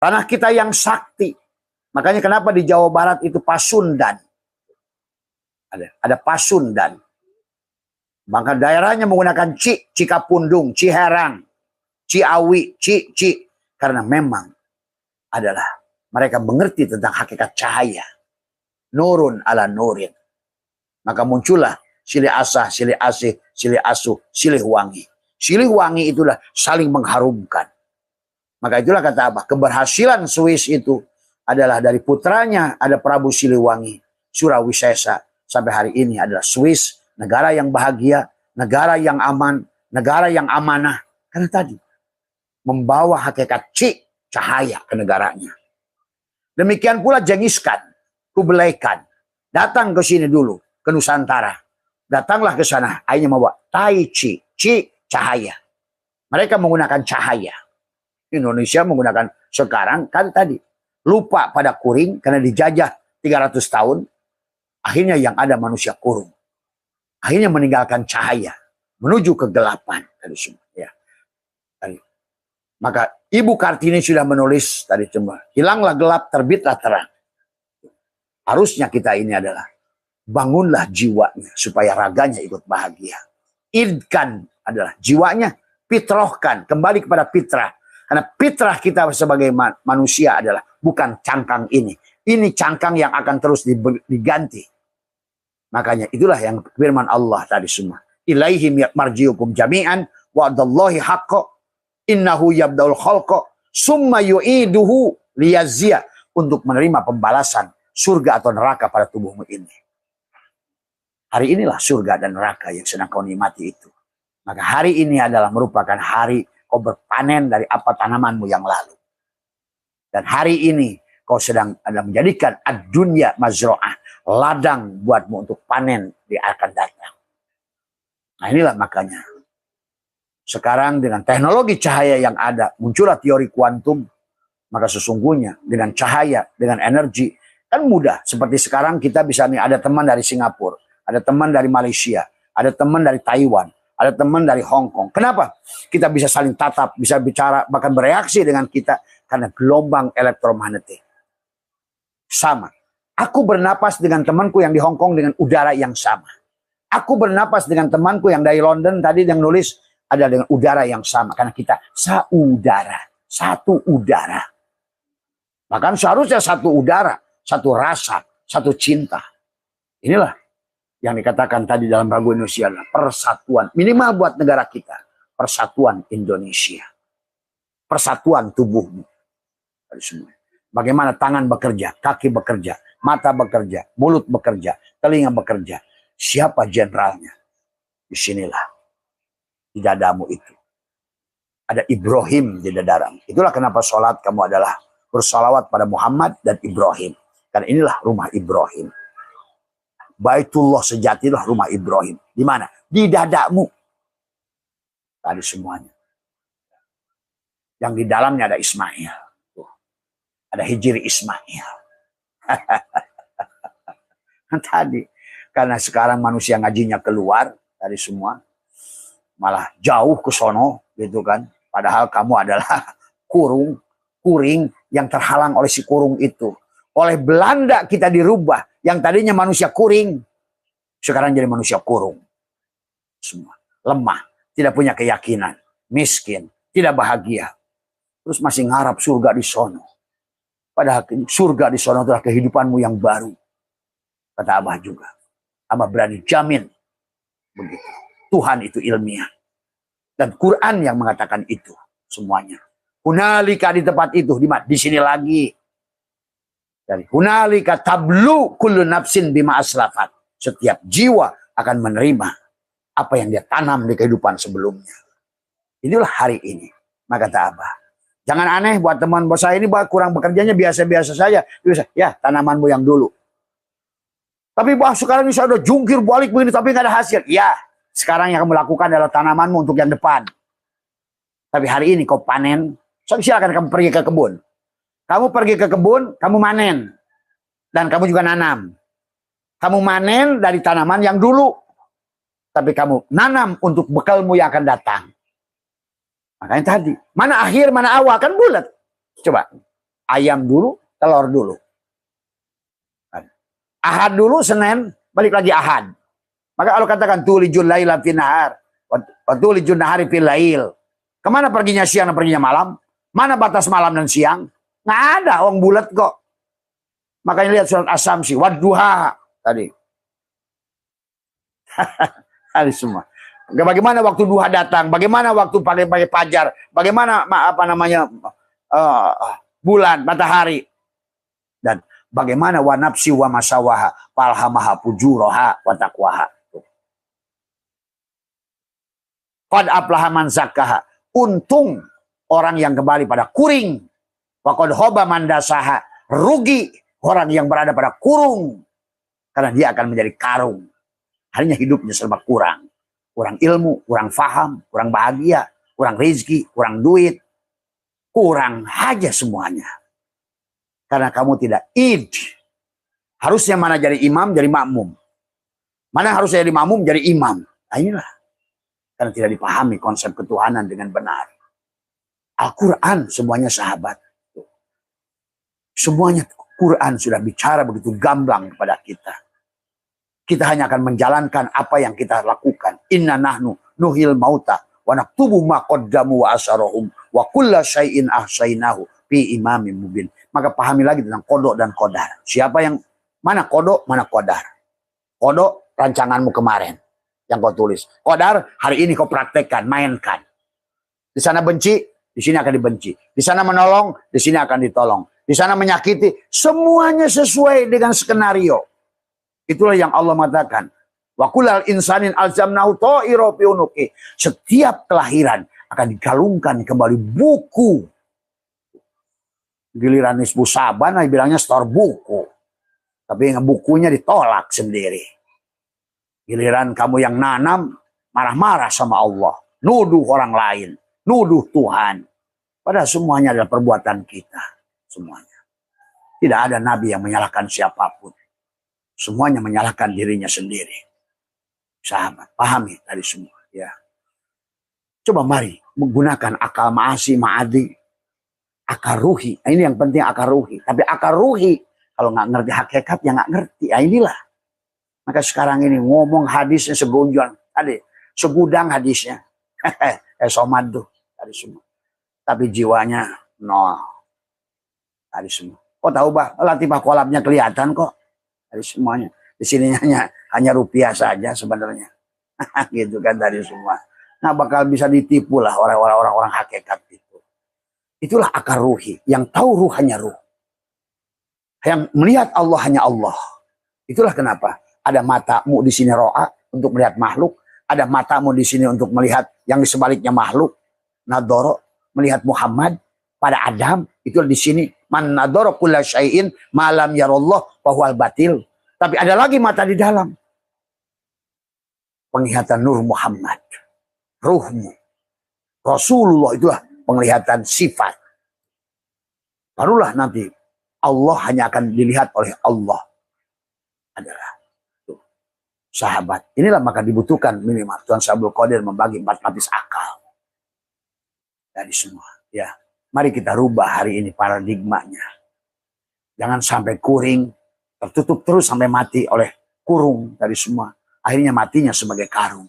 Tanah kita yang sakti. Makanya kenapa di Jawa Barat itu Pasundan. Ada Pasundan. Maka daerahnya menggunakan Cikapundung, Ciherang, Ciawi, karena memang adalah mereka mengerti tentang hakikat cahaya. Nurun ala nurin. Maka muncullah silih asah, silih asih, silih asuh, silih wangi. Silih wangi itulah saling mengharumkan. Maka itulah kata Abah, keberhasilan Swiss itu adalah dari putranya ada Prabu Siliwangi, Surawisesa. Sampai hari ini adalah Swiss, negara yang bahagia, negara yang aman, negara yang amanah. Karena tadi membawa hakikat cahaya ke negaranya. Demikian pula Genghis Khan, Kublai Khan, datang ke sini dulu, ke Nusantara. Datanglah ke sana, akhirnya membawa Tai Chi, cahaya. Mereka menggunakan cahaya. Indonesia menggunakan sekarang kan tadi lupa pada kuring karena dijajah 300 tahun. Akhirnya yang ada manusia kurung. Akhirnya meninggalkan cahaya menuju kegelapan tadi semua ya. Tadi. Maka Ibu Kartini sudah menulis tadi semua, hilanglah gelap, terbitlah terang. Harusnya kita ini adalah bangunlah jiwanya supaya raganya ikut bahagia. Idkan adalah jiwanya, fitrahkan kembali kepada fitrah. Karena fitrah kita sebagai manusia adalah bukan cangkang ini. Ini cangkang yang akan terus diganti. Makanya itulah yang firman Allah tadi semua. Ilaihim marjiukum jami'an wa'adallahi haqqa innahu yabda'ul khalqa summa yu'iduhu liyazziya, untuk menerima pembalasan surga atau neraka pada tubuhmu ini. Hari inilah surga dan neraka yang sedang kau nikmati itu. Maka hari ini adalah merupakan hari kau berpanen dari apa tanamanmu yang lalu. Dan hari ini kau sedang ada menjadikan ad-dunya mazro'ah, ladang buatmu untuk panen di akan datang. Nah inilah makanya. Sekarang dengan teknologi cahaya yang ada, muncullah teori kuantum. Maka sesungguhnya dengan cahaya, dengan energi, kan mudah. Seperti sekarang kita bisa nih, ada teman dari Singapura, ada teman dari Malaysia, ada teman dari Taiwan, ada teman dari Hong Kong. Kenapa? Kita bisa saling tatap, bisa bicara, bahkan bereaksi dengan kita karena gelombang elektromagnetik. Sama. Aku bernapas dengan temanku yang di Hong Kong dengan udara yang sama. Aku bernapas dengan temanku yang dari London tadi yang nulis ada dengan udara yang sama. Karena kita saudara, satu udara. Bahkan seharusnya satu udara, satu rasa, satu cinta. Inilah yang dikatakan tadi dalam lagu Indonesia adalah persatuan. Minimal buat negara kita. Persatuan Indonesia. Persatuan tubuhmu. Dari semua. Bagaimana tangan bekerja, kaki bekerja, mata bekerja, mulut bekerja, telinga bekerja. Siapa jenderalnya? Disinilah. Di dadamu itu. Ada Ibrahim di dadamu. Itulah kenapa sholat kamu adalah bersolawat pada Muhammad dan Ibrahim. Karena inilah rumah Ibrahim. Baitullah sejati adalah rumah Ibrahim. Di mana? Di dadamu. Tadi semuanya. Yang di dalamnya ada Ismail. Ada Hijri Ismail. Tadi. Karena sekarang manusia ngajinya keluar. Tadi semua. Malah jauh ke sono. Gitu kan. Padahal kamu adalah kuring yang terhalang oleh si kurung itu. Oleh Belanda kita dirubah. Yang tadinya manusia kuring. Sekarang jadi manusia kurung. Semua. Lemah. Tidak punya keyakinan. Miskin. Tidak bahagia. Terus masih ngarap surga di sono. Padahal surga di sono adalah kehidupanmu yang baru. Kata Abah juga. Abah berani jamin. Begitu. Tuhan itu ilmiah. Dan Quran yang mengatakan itu. Semuanya. Hunalika di tempat itu. Di sini lagi. Dari hunalika tablu kullu nafsin bima aslafat. Setiap jiwa akan menerima apa yang dia tanam di kehidupan sebelumnya. Inilah hari ini. Maka kata Abah. Jangan aneh buat teman bos saya ini kurang bekerjanya biasa-biasa saja. Ya tanamanmu yang dulu. Tapi bah sekarang ini saya udah jungkir balik begini tapi nggak ada hasil. Ya sekarang yang kamu lakukan adalah tanamanmu untuk yang depan. Tapi hari ini kau panen. Silakan kamu pergi ke kebun. Kamu pergi ke kebun, kamu manen. Dan kamu juga nanam. Kamu manen dari tanaman yang dulu. Tapi kamu nanam untuk bekalmu yang akan datang. Makanya tadi, mana akhir, mana awal, kan bulat. Coba. Ayam dulu, telur dulu. Ahad dulu, Senin, balik lagi Ahad. Maka kalau katakan tulijul laila fin nahar, wa tulijul nahari fil lail. Kemana perginya siang dan perginya malam? Mana batas malam dan siang? Nggak ada, orang bulat kok. Makanya lihat surat As-Samsi, wadduha tadi. Tadi semua. Bagaimana waktu duha datang, bagaimana waktu pagi-pagi fajar, bagaimana bulan, matahari, dan bagaimana wa nafsi wa masawaha falhamaha fujuraha wa taqwaha. Qad aflaha man zakkaha. Untung orang yang kembali pada kuring. Wa qad khaba man dasaha. Rugi orang yang berada pada kurung. Karena dia akan menjadi karung. Hanya hidupnya serba kurang. Kurang ilmu, kurang faham, kurang bahagia, kurang rezeki, kurang duit. Kurang aja semuanya. Karena kamu tidak id. Harusnya mana jadi imam, jadi makmum. Mana harusnya jadi makmum, jadi imam. Nah inilah. Karena tidak dipahami konsep ketuhanan dengan benar. Al-Quran semuanya sahabat. Semuanya Quran sudah bicara begitu gamblang kepada kita. Kita hanya akan menjalankan apa yang kita lakukan. Inna nahnu nuhil mauta wa naktubu ma qaddamu wa asarahum wa kulla syai'in ahsainahu fi imamin mubin. Maka pahami lagi tentang kodok dan kodar. Siapa yang mana kodok, mana kodar. Kodok rancanganmu kemarin yang kau tulis. Kodar hari ini kau praktekkan, mainkan. Di sana benci, di sini akan dibenci. Di sana menolong, di sini akan ditolong. Di sana menyakiti, semuanya sesuai dengan skenario. Itulah yang Allah mengatakan. Wa kullal insanin alzamnahu ta'ira fi unuqi. Setiap kelahiran akan digalungkan kembali buku. Giliran Nisbu Saban, bilangnya store buku. Tapi bukunya ditolak sendiri. Giliran kamu yang nanam, marah-marah sama Allah. Nuduh orang lain. Nuduh Tuhan. Padahal semuanya adalah perbuatan kita. Semuanya. Tidak ada nabi yang menyalahkan siapapun. Semuanya menyalahkan dirinya sendiri. Sahabat, pahami tadi semua. Ya. Coba mari menggunakan akal ma'asi, ma'adi. Akal ruhi. Nah, ini yang penting akal ruhi. Tapi akal ruhi, kalau nggak ngerti hakikat, ya nggak ngerti. Nah, inilah. Maka sekarang ini ngomong hadisnya segonjol. Tadi, segudang hadisnya. Somad tuh. Tadi semua. Tapi jiwanya, no. Tadi semua. Kok tahu bah, latifah kolabnya kelihatan kok. Tadi semuanya. Di sini hanya rupiah saja sebenarnya. Gitu kan tadi semua. Nah bakal bisa ditipu lah orang-orang hakikat itu. Itulah akar ruhi. Yang tahu ruh hanya ruh. Yang melihat Allah hanya Allah. Itulah kenapa. Ada matamu di sini ro'a untuk melihat makhluk. Ada matamu di sini untuk melihat yang di sebaliknya makhluk. Nadoro melihat Muhammad pada Adam. Itu di sini. Man nadoro kulla syai'in malam yarallah wahwal batil. Tapi ada lagi mata di dalam. Penglihatan Nur Muhammad. Ruhmu. Rasulullah itulah penglihatan sifat. Barulah nanti Allah hanya akan dilihat oleh Allah. Adalah tuh, sahabat. Inilah maka dibutuhkan minimal Tuhan Sabul Qadir membagi 4 lapis akal. Dari semua. Ya. Mari kita rubah hari ini paradigmanya. Jangan sampai kuring. Tertutup terus sampai mati oleh kurung dari semua. Akhirnya matinya sebagai karung.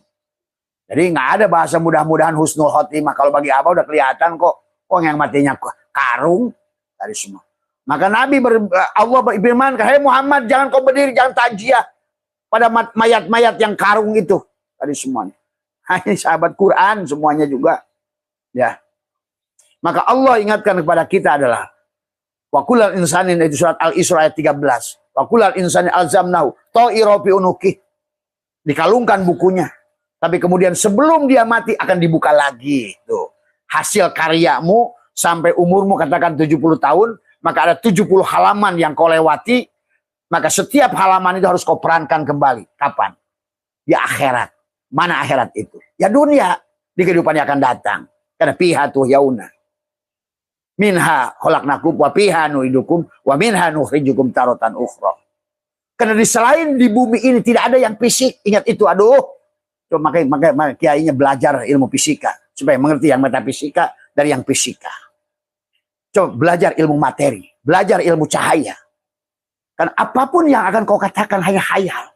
Jadi nggak ada bahasa mudah-mudahan husnul khotimah. Kalau bagi Abah udah kelihatan kok. Kok yang matinya karung dari semua. Maka Nabi Allah berfirman, "Hai Muhammad, jangan kau berdiri, jangan takjiah pada mayat-mayat yang karung itu." Dari semuanya. Hai sahabat Quran semuanya juga. Ya. Maka Allah ingatkan kepada kita adalah wa kullal insanin, itu surat Al-Isra ayat 13. Wa kullal insanin alzamnahu ta'ira fi unuqi. Dikalungkan bukunya. Tapi kemudian sebelum dia mati akan dibuka lagi. Tuh. Hasil karyamu sampai umurmu katakan 70 tahun. Maka ada 70 halaman yang kau lewati. Maka setiap halaman itu harus kau perankan kembali. Kapan? Di akhirat. Mana akhirat itu? Ya dunia. Di kehidupan yang akan datang. Karena piha tuh yauna. Minha khalaqnakum wa fiha nu'idukum wa minha nukhrijukum taratan ukhra. Karena di selain di bumi ini tidak ada yang fisik. Ingat itu, aduh. Coba makanya kiainya belajar ilmu fisika supaya mengerti yang metafisika dari yang fisika. Coba belajar ilmu materi, belajar ilmu cahaya. Kan apapun yang akan kau katakan hanya hayal.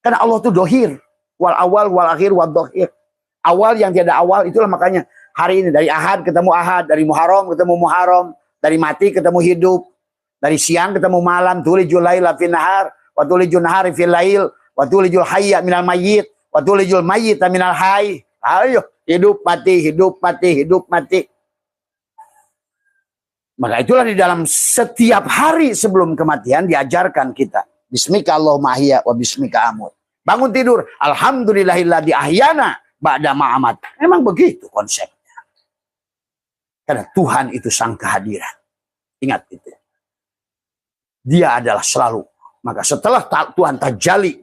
Karena Allah itu dohir. Wal awal, wal akhir, wal dohir. Awal yang tiada awal, itulah makanya hari ini dari Ahad ketemu Ahad, dari Muharram ketemu Muharram, dari mati ketemu hidup, dari siang ketemu malam, tulijul laila fin nahar, wa tulijul nahari fil lail, wa tulijul hayya minal mayyit, wa tulijul mayyita minal hayy. Ayo, hidup mati, hidup mati, hidup mati. Maka itulah di dalam setiap hari sebelum kematian diajarkan kita. Bismika Allahumma ahya wa bismika amut. Bangun tidur, alhamdulillahilladzi ahyana ba'da ma'amat. Memang begitu konsepnya. Karena Tuhan itu sang kehadiran. Ingat itu. Dia adalah selalu. Maka setelah Tuhan tajalli